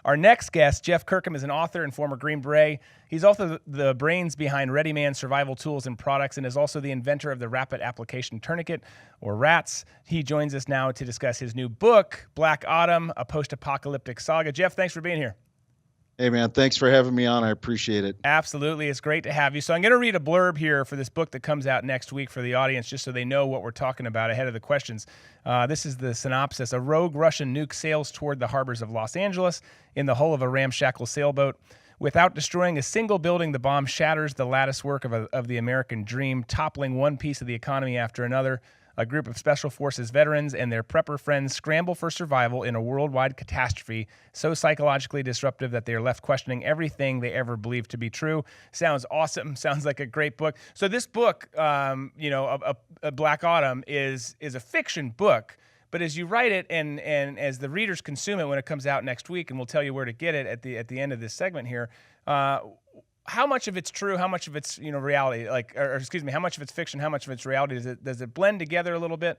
Our next guest, Jeff Kirkham, is an author and former Green Beret. He's also the brains behind Ready Man survival tools and products, and is also the inventor of the Rapid Application Tourniquet, or RATS. He joins us now to discuss his new book, Black Autumn, a post-apocalyptic saga. Jeff, thanks for being here. Hey, man, thanks for having me on. I appreciate it. Absolutely. It's great to have you. So I'm going to read a blurb here for this book that comes out next week for the audience, just so they know what we're talking about ahead of the questions. This is the synopsis. A rogue Russian nuke sails toward the harbors of Los Angeles in the hull of a ramshackle sailboat. Without destroying a single building, the bomb shatters the latticework of the American dream, toppling one piece of the economy after another. A group of Special Forces veterans and their prepper friends scramble for survival in a worldwide catastrophe so psychologically disruptive that they are left questioning everything they ever believed to be true. Sounds awesome. Sounds like a great book. So this book, a Black Autumn, is a fiction book. But as you write it and as the readers consume it when it comes out next week, and we'll tell you where to get it at the end of this segment here, how much of it's true? How much of it's reality? How much of it's fiction? How much of it's reality? Does it blend together a little bit?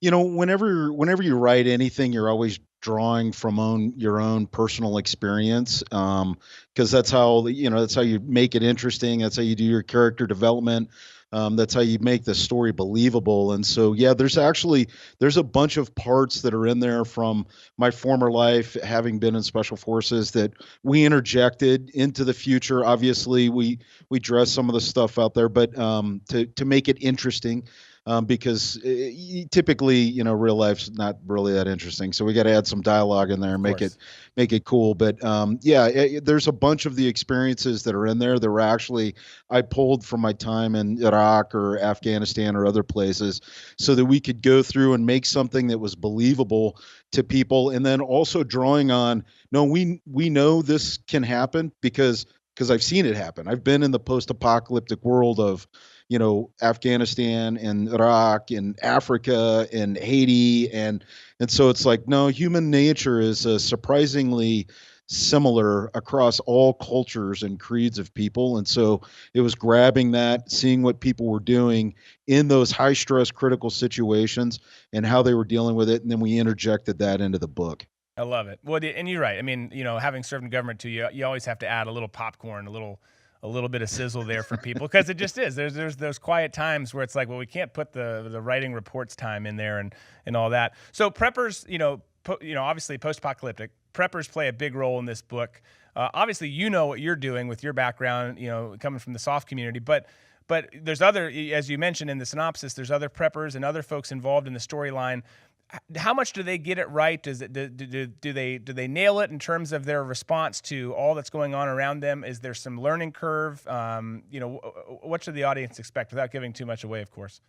Whenever you write anything, you're always drawing from your own personal experience, because that's how you make it interesting. That's how you do your character development. That's how you make the story believable. And so, yeah, there's a bunch of parts that are in there from my former life, having been in special forces, that we interjected into the future. Obviously, we dress some of the stuff out there, but to make it interesting. Because typically, real life's not really that interesting. So we got to add some dialogue in there and make it cool. But there's a bunch of the experiences that are in there that were actually I pulled from my time in Iraq or Afghanistan or other places, so that we could go through and make something that was believable to people. And then also drawing on, no, we know this can happen because I've seen it happen. I've been in the post-apocalyptic world of Afghanistan and Iraq and Africa and Haiti. And so it's like, no, human nature is surprisingly similar across all cultures and creeds of people. And so it was grabbing that, seeing what people were doing in those high stress, critical situations and how they were dealing with it. And then we interjected that into the book. I love it. Well, and you're right. I mean, having served in government too, you always have to add a little popcorn, a little bit of sizzle there for people, because it just is. There's those quiet times where it's like, well, we can't put the writing reports time in there and all that. So preppers, obviously post-apocalyptic preppers play a big role in this book. Obviously, what you're doing with your background, coming from the soft community, but there's other, as you mentioned in the synopsis, there's other preppers and other folks involved in the storyline. How much do they get it right? Do they nail it in terms of their response to all that's going on around them? Is there some learning curve? What should the audience expect, without giving too much away, of course?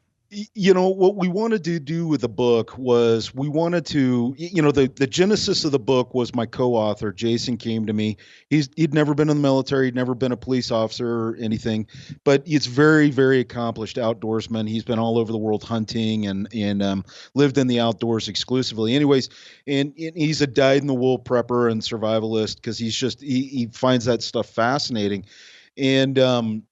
What we wanted to do with the book was we wanted to, the genesis of the book was my co-author, Jason, came to me. He'd never been in the military, he'd never been a police officer or anything, but he's very, very accomplished outdoorsman. He's been all over the world hunting and lived in the outdoors exclusively. Anyways, and he's a dyed-in-the-wool prepper and survivalist because he finds that stuff fascinating. And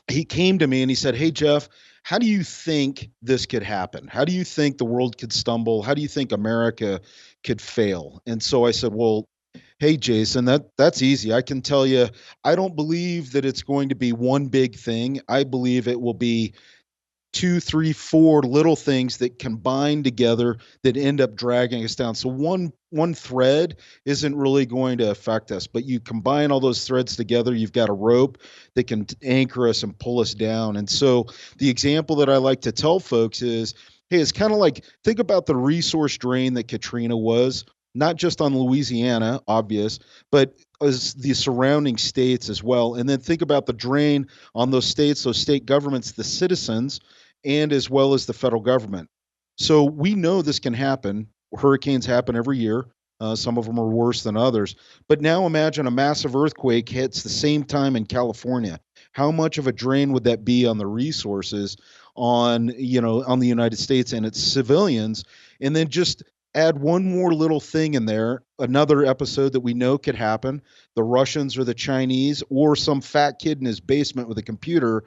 he came to me and he said, "Hey, Jeff, how do you think this could happen? How do you think the world could stumble? How do you think America could fail?" And so I said, "Well, hey, Jason, that's easy. I can tell you, I don't believe that it's going to be one big thing. I believe it will be 2, 3, 4 little things that combine together that end up dragging us down. So one thread isn't really going to affect us, but you combine all those threads together, you've got a rope that can anchor us and pull us down." And so the example that I like to tell folks is, hey, it's kind of like, think about the resource drain that Katrina was, not just on Louisiana, obvious, but as the surrounding states as well. And then think about the drain on those states, those state governments, the citizens, and as well as the federal government. So we know this can happen. Hurricanes happen every year. Some of them are worse than others. But now imagine a massive earthquake hits the same time in California. How much of a drain would that be on the resources on the United States and its civilians? And then just add one more little thing in there, another episode that we know could happen. The Russians or the Chinese or some fat kid in his basement with a computer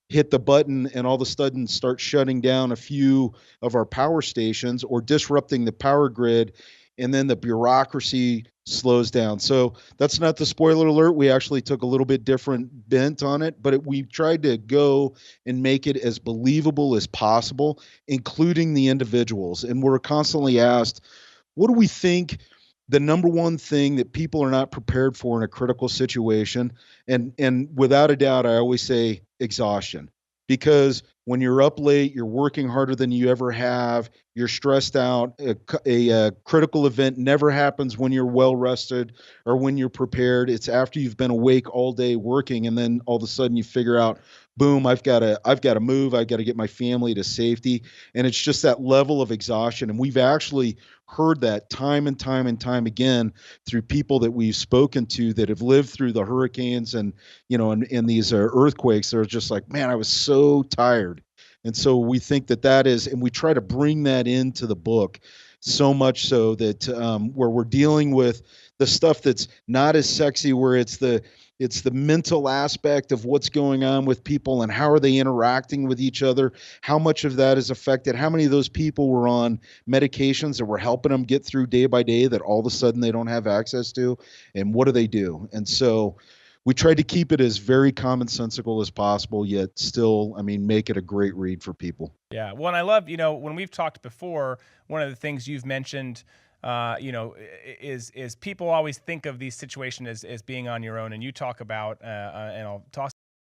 hit the button and all of a sudden start shutting down a few of our power stations or disrupting the power grid. And then the bureaucracy slows down. So that's not the spoiler alert. We actually took a little bit different bent on it, but we tried to go and make it as believable as possible, including the individuals. And we're constantly asked, what do we think the number one thing that people are not prepared for in a critical situation? And without a doubt, I always say exhaustion. Because when you're up late, you're working harder than you ever have, you're stressed out. A critical event never happens when you're well rested or when you're prepared. It's after you've been awake all day working, and then all of a sudden you figure out, boom, I've got to move, I've got to get my family to safety. And it's just that level of exhaustion. And we've actually heard that time and time and time again through people that we've spoken to that have lived through the hurricanes and and these earthquakes. They're just like, man, I was so tired. And so we think that is, and we try to bring that into the book, so much so that where we're dealing with the stuff that's not as sexy, where it's the mental aspect of what's going on with people and how are they interacting with each other, how much of that is affected, how many of those people were on medications that were helping them get through day by day that all of a sudden they don't have access to, and what do they do? And so we tried to keep it as very commonsensical as possible, yet still, I mean, make it a great read for people. Yeah. Well, and I love, when we've talked before, one of the things you've mentioned, is people always think of these situations as being on your own. And you talk about, and I'll toss